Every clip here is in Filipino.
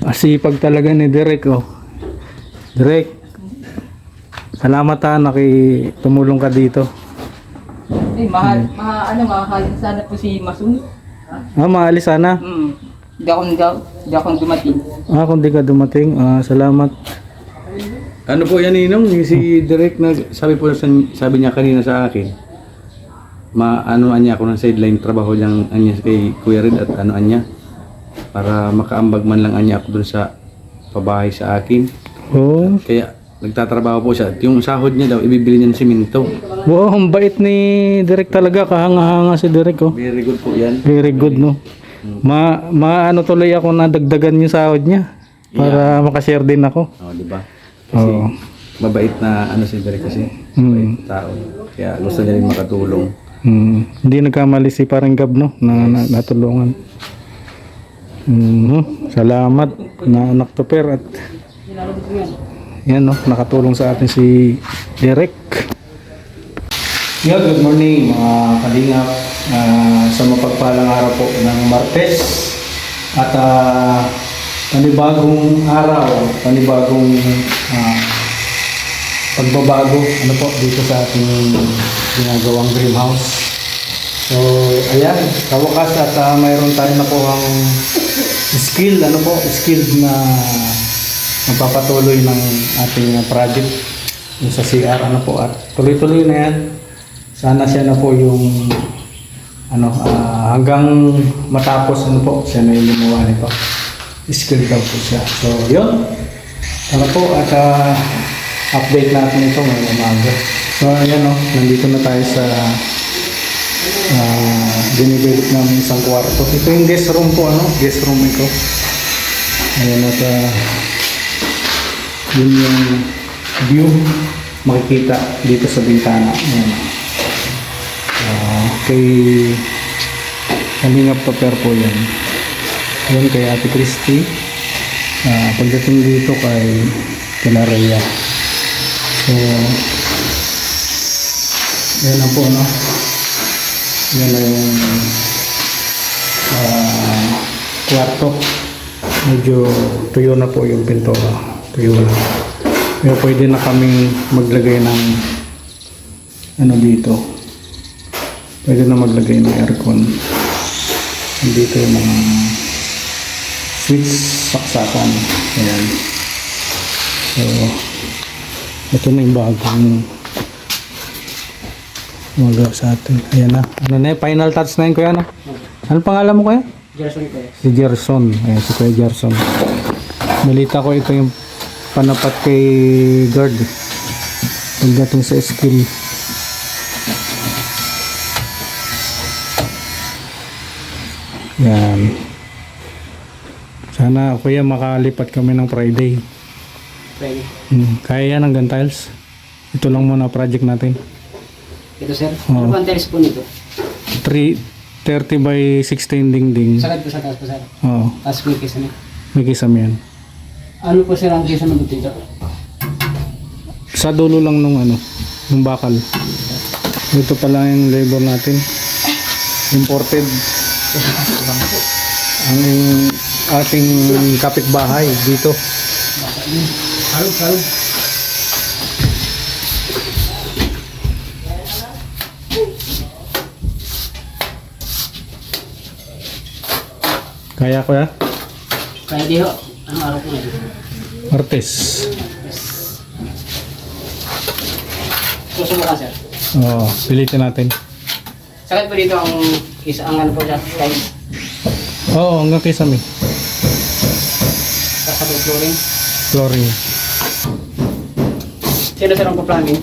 Asipag talaga ni Derek, oh. Derek, salamat ha, tumulong ka dito. Eh, mahalin sana po si Masun. Maalis sana. Hindi ako dumating. Kung di ka dumating, salamat. Ano po yan, Ninong? Si Derek, sabi niya kanina sa akin, maanoan niya ako ng sideline trabaho niyang anya kay Kuya Red at anoan niya para makaambag man lang anya ako dun sa pabahay sa akin. Oh. Kaya nagtatrabaho po siya. Yung sahod niya daw, ibibili niya ng simento. Wow, ang bait ni Derek talaga. Kahanga-hanga si Derek, oh. Very good po yan. Very good, no? Ano tuloy ako na dagdagan yung sahod niya para makashare din ako. Oh, di ba? Kasi mabait na si Derek kasi. Mabait tao. Kaya gusto niya rin makatulong. Hindi nagkamali si parang Gab, no? Natulungan. Salamat na anak to per at yan, no? Nakatulong sa atin si Derek. Good morning mga kalingap. Sa mapagpalang araw po ng Martes at panibagong araw, panibagong pagbabago po dito sa ating ginagawang dream house. So ayan, sa wakas at mayroon tayo na po ang skill na magpapatuloy ng ating project yung sa CR at tuloy-tuloy na yan. Sana siya na po yung hanggang matapos siya na yung gumawa nito. Skill daw po siya. So yun, tara po at update natin ito ngayong umaga. So ayan, nandito na tayo sa dinidevelop namin isang kwarto. Ito yung guest room po, guest room ito. Ayan at yun yung view makikita dito sa bintana. Ayan. Kay Kalingap Paper po yan. Ayan kay Ate Christy. Pagdating dito kay Rhea. So yan na po, yan na yung kwarto. Medyo tuyo na po yung pintura. Tuyo na. Pero pwede na kaming maglagay ng dito. Pwede na maglagay ng aircon. Dito yung mga switch saksakan. Ayan. So ito na yung bagong magawa sa atin. Ayan na. Final touch na yun, kuya, Ano pangalan mo, kuya? Gerson ko. Si Gerson. Ayan, si kuya Gerson. Balita ko ito yung panapat kay guard. Pagdating sa skill. Yan. Sana, kuya, makalipat kami ng Friday. Kaya yan hanggang tiles. Ito lang muna project natin. Ito, sir. Ano ba ang tiles po nito? 30 by 16 dingding. Sakit po sa taas po, sir. Oo. Tapos may kisame. May kisame yan. Ano po, sir, ang kisame po dito? Sa dulo lang nung bakal. Ito pala yung labor natin. Imported. Ang ating kapitbahay dito. Harap. Kaya ko ya? Kaya di ho. Anong araw po ngayon? Martes. Susubukan, sir. Oo, pilitin natin. Sakit po dito ang po siya, tiles. Oo, hanggang kisame. Kasabay flooring. Flooring. Sino, sir, ang pa-plumbing?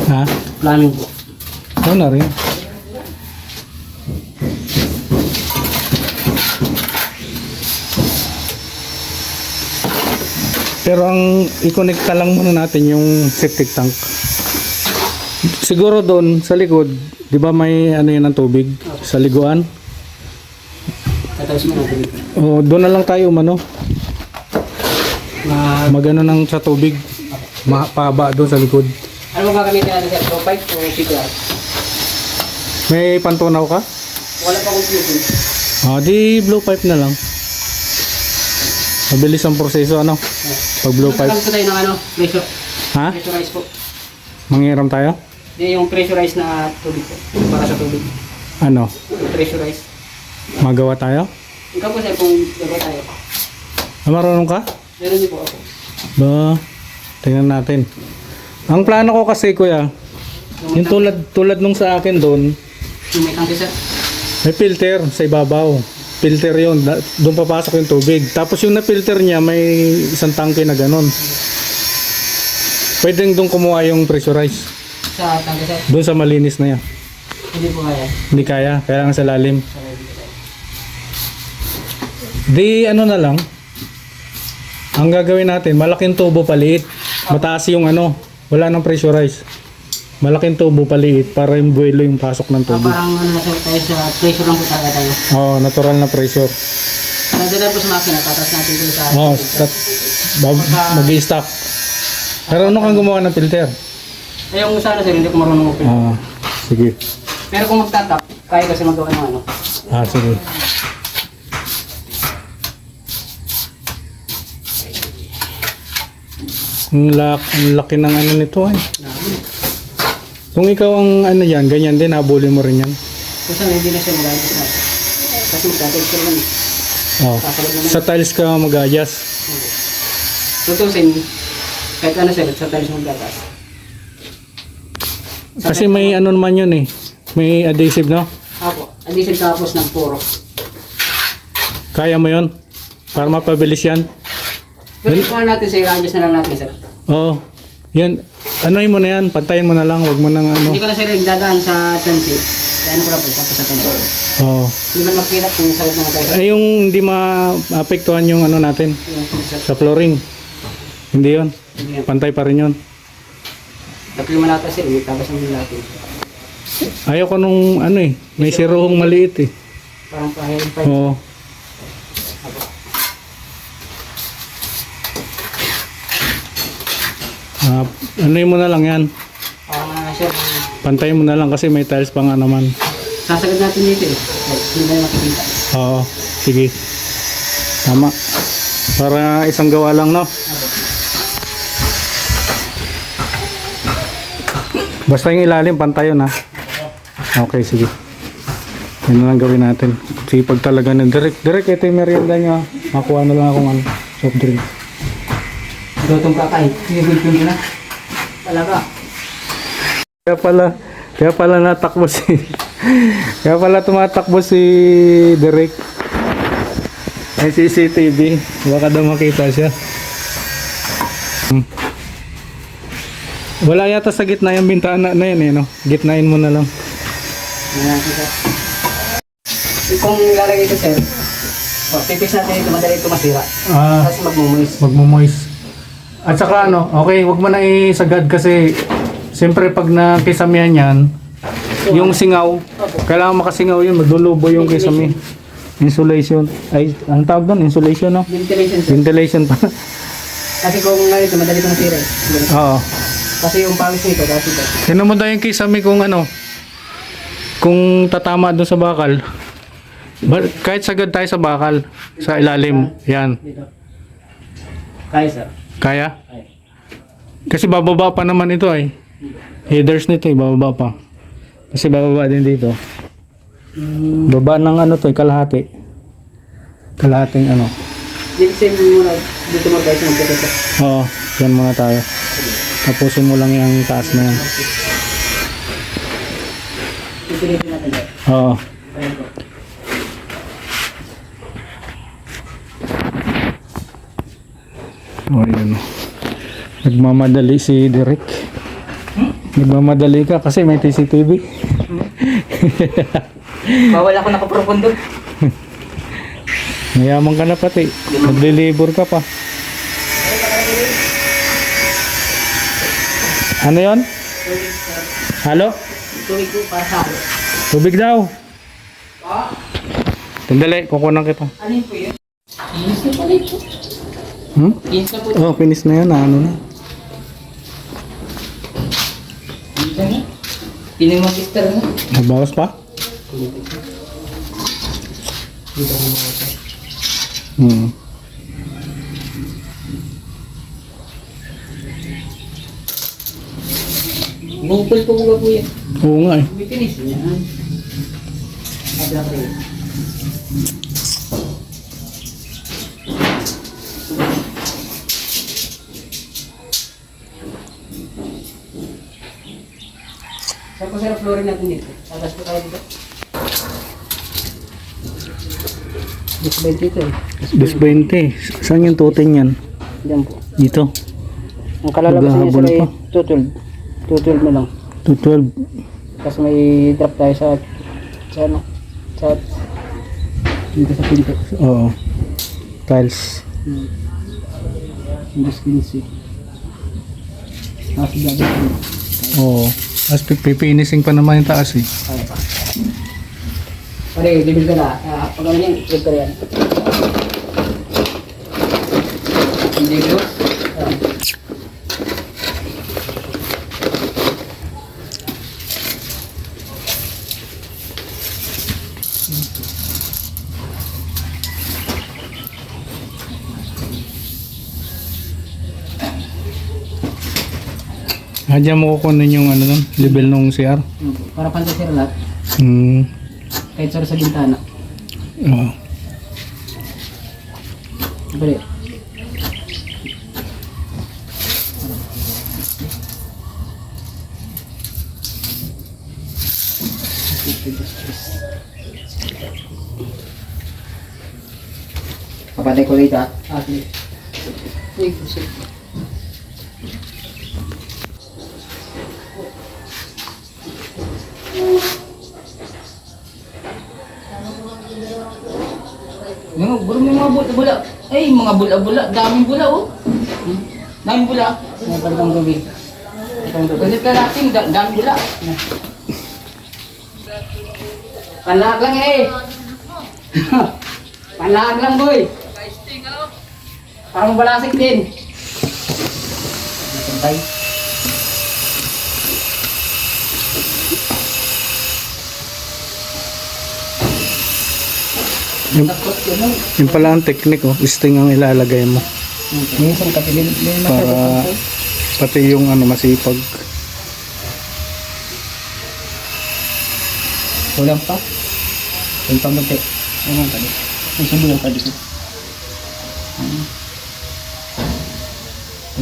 Ha? Plumbing po. Oo na rin. Pero ang i-connecta lang muna natin yung septic tank. Siguro doon sa likod, di ba may yan ng tubig sa liguan? Tatapos mo na po dito. O doon na lang tayo magano nang sa tubig. Pahaba doon sa likod. Ano bang gagamitin natin, sir? Pro pipe o CPR? May pantunaw ka? Wala pa akong fusion. Di blue pipe na lang. Mabilis ang proseso, ano? Pag blue pipe. Magkakamit po tayo ng ano, pressure. Ha? Pressurize po. Manghiram tayo? Hindi, yung pressurized na tubig po. Para sa tubig. Ano? Pressurized. Magawa tayo? Ikaw po sir, kung gagawa tayo. Marunong ka? Meron din po ako. Ba, tingnan natin. Ang plano ko kasi, kuya, yung tulad nung sa akin doon, Yung may tangke sir. may filter sa ibabaw. Filter yun. Doon papasok yung tubig. Tapos yung na-filter niya, may isang tangke na ganon. Pwedeng doon kumuha yung pressurized. Sa tangke sir. Doon sa malinis na yan. Hindi po kaya. Hindi kaya. Kailangan sa lalim. Di ano na lang. Ang gagawin natin, malaking tubo paliit. Mataas yung ano. Wala nang pressurized. Malaking tubo paliit para yung buwelo yung pasok ng tubig. Parang ano na sir, tayo sa pressure lang po talaga tayo. Oo, natural na pressure. Nandala po sa makina, tatas natin dito sa... Oo, mag-i-stop. Pero ano kang gumawa ng filter? Eh, yung sana sir, hindi ko marunong open. Sige. Pero kung magtatap, kaya kasi magawa ng ano. Sige. Ang laki ng ano nito ay. Kung ikaw ang ano yan, ganyan din, habulin mo rin yan. Kung saan hindi na siya mag-adjust natin. Kasi magtatag ko naman. Oh. Sa tiles ka mag-adjust. Tutusin, kahit ano sir, sa tiles magtatas. Kasi may ano naman yun eh. May adhesive, no? Apo, addition tapos ng puro. Kaya mo yun? Para mapabilis yan? Pero ito natin sir, adjust na lang natin sir. Oo. Yan. Anoin mo na yan. Pantayin mo na lang. Huwag mo nang ano. Hindi ko na sir nagdadaan sa tansi. Kaya ano ko na po, tapos sa tansi. Oo. Hindi man makita kung sakit na tayo. Ay, yung hindi maapektuhan yung ano natin sa flooring. Hindi yun. Pantay pa rin yun. Tapos yung malata sir, may tabas ng natin. Ayaw ko nung ano eh. May siruhong maliit eh. Parang pahirap pa. Oo. Anoin mo na lang yan. Sir, Pantayin mo na lang kasi may tiles pa nga naman. sasagad natin dito eh. Hindi na makikita. Oo. Sige. Tama. Para isang gawa lang, no? Basta yung ilalim, pantayon ha. Okay, sige. Yan na lang gawin natin. Sipag talaga ng direct ito yung merienda nyo ha. Makuha na lang akong ano, soft drink. Lutong kakain. Sige, good na. Talaga. Kaya pala natakbo si kaya pala tumatakbo si Derek. May CCTV. Baka daw makita siya. Wala yata sa gitna yung bintana na yun eh, no? Gitnain mo na lang. Ayan, sir. Kung ilalagay ito sir, pipis natin ito, madali ito masira. Kasi magmumoist. Magmumoist. At saka ano, okay, wag mo na isagad kasi siyempre pag nakisamihan yan, yung singaw, kailangan makasingaw yun, maglulubo yung kisami. Insulation. Ay, ang tawag doon? Insulation, no? Ventilation sir. Ventilation pa. Kasi kung ito, madali ito masira eh. Oo. Kasi yung pawis nito, kasi ito. Tignan mo daw yung kisame kung ano, kung tatama doon sa bakal. Kahit sagad tayo sa bakal, sa ilalim, yan. Dito. Kaya sir. Kaya? Kasi bababa pa naman ito ay. Headers nito eh, bababa pa. Kasi bababa din dito. Baba ng ano to, kalahati. Kalahating ano. Dito same muna, dito mo guys ng pwede sir. Oo, yan muna tayo. Tapusin mo lang yung taas na yan. Pipilitin natin sir. Oo. Ayan po. O yun. Nagmamadali si Derek. Nagmamadali ka kasi may CCTV. Bawal ako nakapropondo. Mayaman ka na pati. Naglilibor ka pa. Ano yon? Halo? Tuwig ko para sa ako. Tubig daw. Tandali, kukunan kita. Ano po yun? Kinis na pala ito. Kinis na po. Oh, finish na yan. Ano na? Pining mag-sister na. Nabawas pa? Dito ko mga ito. Bukol po po yan. Oo nga eh. May tinis. Yan. Abla pa yun. Saan po sarap flooring natin dito? Tatas po tayo dito. Disbay dito eh. 220. Saan yung toting yan? Diyan po. Dito. Ang kalalabas niya Maghahabol sila pa. ay 212. 212 na lang. 212. Tapos may drop tayo sa ano? Sa dito sa pinto. Oo. Tiles. Yung skin. Tapos gagawin ko. Oo. Tapos pipinising pa naman yung taas eh. Kaya pa. Pare, libil ka na. Pag ano yan, libil ka yan. Hindi ko. Diyan mo kukunin yung ano nun, level nung CR. Para pantay sir lahat. Kahit sa bintana. Oo. Pare. Papatay ko rito ah. Sige. Sige. Yung mga bula-bula. Ay, mga bula-bula. Daming bula oh. Daming bula. May palitang tubig. Kasi kalating, daming bula. Panlag lang eh. Panlag lang boy. Parang balasik din. Santay. Yung pala ang technique oh, sting ang ilalagay mo. Minsan kapilin. Para pati yung ano masipag. Kulang pa. Kulang pa magte. Ano pa dito? Ang subulan pa dito.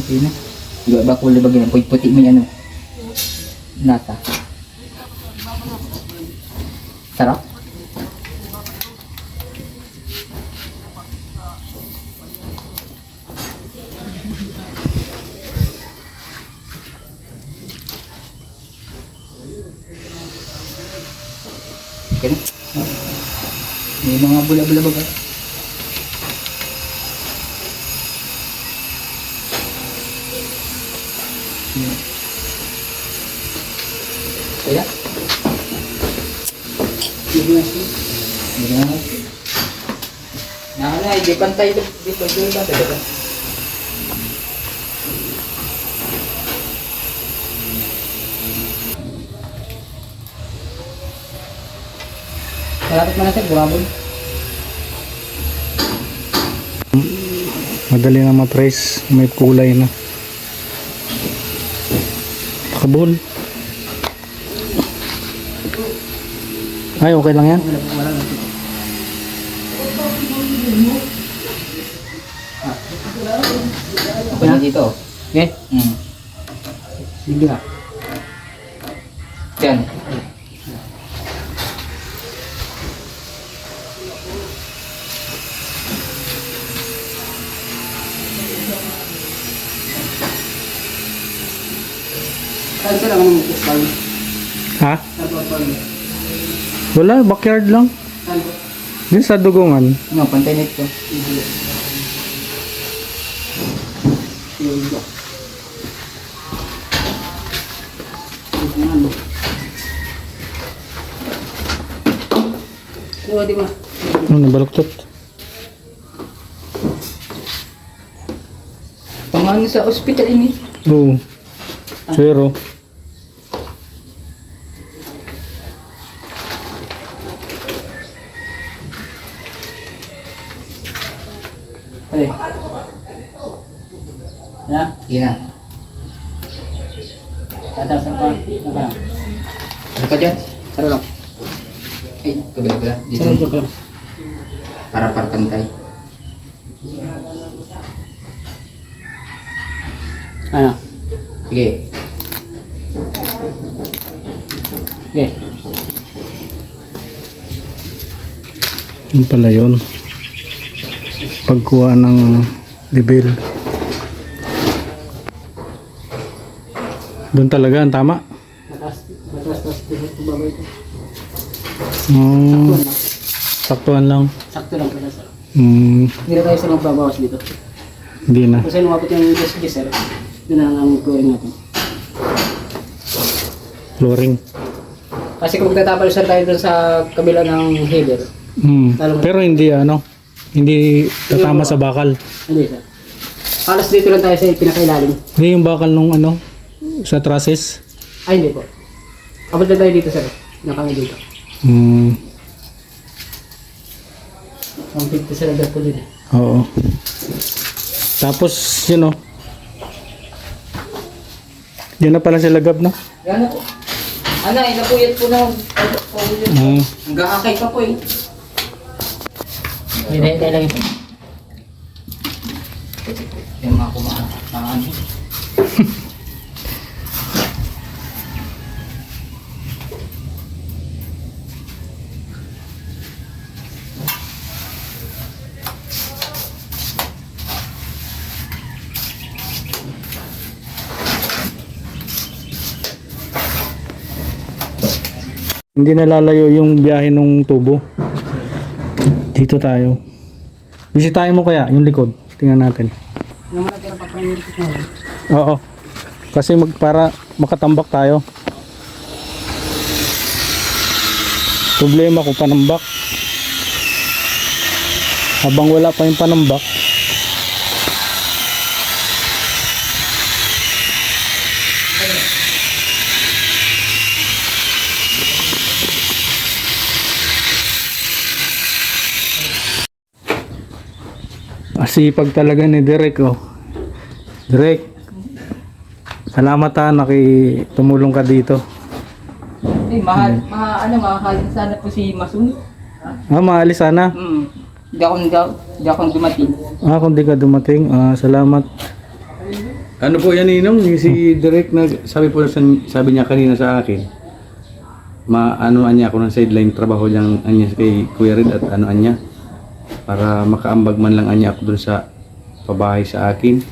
Okay na. Di ba kulay ba ganyan? Puti mo yan ano? Nata. Sarap? Okay na. May mga bula-bula ba ba? Kaya? Hindi na siya. Hindi na siya. Nakala, hindi pantay dito. Dito ba? Dito ba? Malapit mo na sir, burabon. Madali na ma-trace, may kulay na. Kabul. Ay, okay lang yan. Okay na dito. Okay? Sige na. Yan. Saan sila ang mag-usbal? Ha? Saan po ba? Wala, backyard lang. Saan po? Din sa dugungan. Ano, pantay nito. Ano, di ba? Ano, nabaluktot. Pangano sa ospital ini. Oo. Zero. Pare. Ya, iya. Tataas pa. Ano pa dyan? Saro lang. Ay, kabila. Dito. Saro lang. Para pantay. Ano? Sige. Sige. Yun pala yun. Pagkuha ng level. Doon talaga ang tama. Mataas dito baba ito. Saktuhan lang. Sakto lang pala sir. Hindi Hindi na tayo sa magbabawas dito. na. Kasi lumapit yung sir, yun na ang flooring natin. Flooring. Kasi kung tatapal sir tayo dun sa kabila ng header, Pero hindi hindi tatama sa bakal. hindi sir. Halos dito lang tayo sa pinakailalim. Hindi yung bakal nung sa trusses. Ay hindi po. Abot na tayo dito sir. Nakangin dito. Ang 50 sir agad po din eh. Oo. Tapos yun yun na pala sila gab na. Yan po. Ano, inapuyat po na. Ang gaakay pa po eh. Hindi lang ito. Yung mga kumakaan. Hindi nalalayo yung biyahe ng tubo. Dito tayo. Bisitahin mo kaya yung likod. Tingnan natin. Yung mga tira pa pangilitik na yun. Oo. Kasi para makatambak tayo. Problema ko panambak. Habang wala pa yung panambak, asipag talaga ni Derek Derek, salamat tumulong ka dito. Makahalin sana po si Masun. Maalis sana. Hindi ako dumating. Kung di ka dumating, salamat. Ano po yan Ninong? Si Derek sabi niya kanina sa akin, maanoan niya ako ng sideline trabaho niyang kay Kuya Red at niya para makaambag man lang niya ako dun sa pabahay sa akin.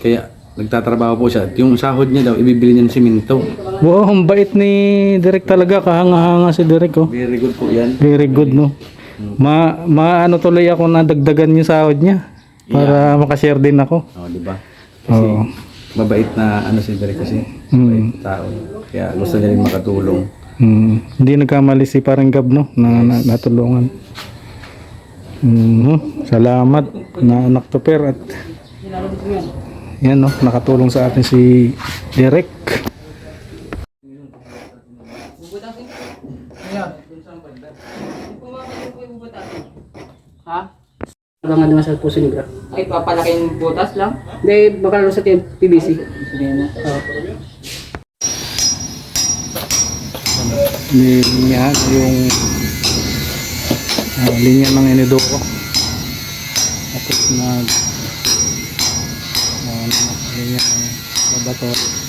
Kaya nagtatrabaho po siya. At yung sahod niya daw, ibibili niya ng simento. Wow, ang bait ni Derek talaga. Kahanga-hanga si Derek Very good po yan. Very good Maano tuloy ako na dagdagan yung sahod niya para makashare din ako. Di ba? Kasi mabait na si Derek kasi. Mabait tao. Kaya gusto niya rin makatulong. Hindi nagkamali si parang Gab na natulungan. Salamat na anak to per at yan nakatulong sa atin si Derek. Ha? Wala nga naman sa puso ni Gra. Ay, papalaking butas lang. Hindi, baka lang sa PVC. Linya yung linya ng Enedoco. Tapos linya ng laboratory.